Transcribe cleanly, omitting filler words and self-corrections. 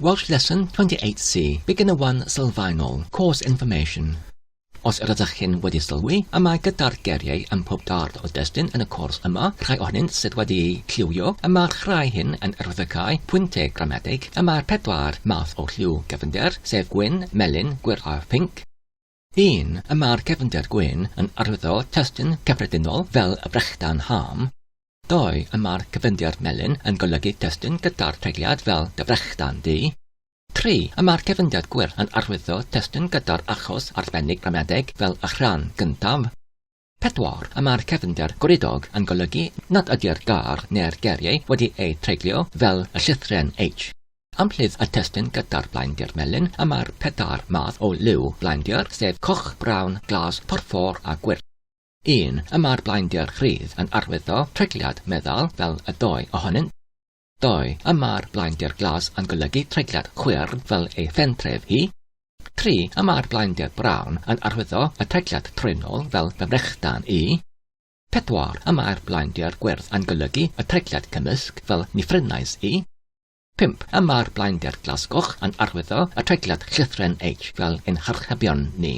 Welsh Lesson 28C, Beginner-1 Sylfaenol, Course Information. Os ydych chi'n wedi sylwi, yma gyda'r geriau yn pob darn o destun yn y cwrs yma, rhai ohonynt sydd wedi lliwio, yma'r rhai hyn yn erwyddocau pwyntau gramedig, yma'r 4 math o lliw gefnder, sef gwyn, melyn, gwyrdd a pinc. 1. Yma'r gefnder gwyn yn arwyddo testun cyffredinol fel y brechdan ham. 2. Yma'r gefnder melyn yn golygu testun gyda'r treigliad fel dy brechdan di. 3. Yma'r gefnder gwyrdd yn arwyddo testun gyda'r achos arbennig gramedig fel y rhan gyntaf. 4. Yma'r gefnder gwridog yn golygu nad ydy'r gar neu'r geriau wedi eu treiglio fel y llythren H. Amlydd y testun gyda'r blaendir melyn yma'r 4 math o liw blaendir sef coch, brawn, glas, porffor a gwyrdd. 1. Yma'r blaendir rhydd yn arwyddo treigliad meddal fel y 2 ohonynt. 2. Yma'r blaendir glas yn golygu treigliad chwyrdd fel ei phentref hi. 3. Yma'r blaendir brawn yn arwyddo y treigliad trynol fel y brechdan i. 4. Yma'r blaendir gwyrdd yn golygu y treigliad cymysg fel nifrynais i. 5. Yma'r blaendir glasgoch yn arwyddo y treigliad llythren H fel ein harchebion ni.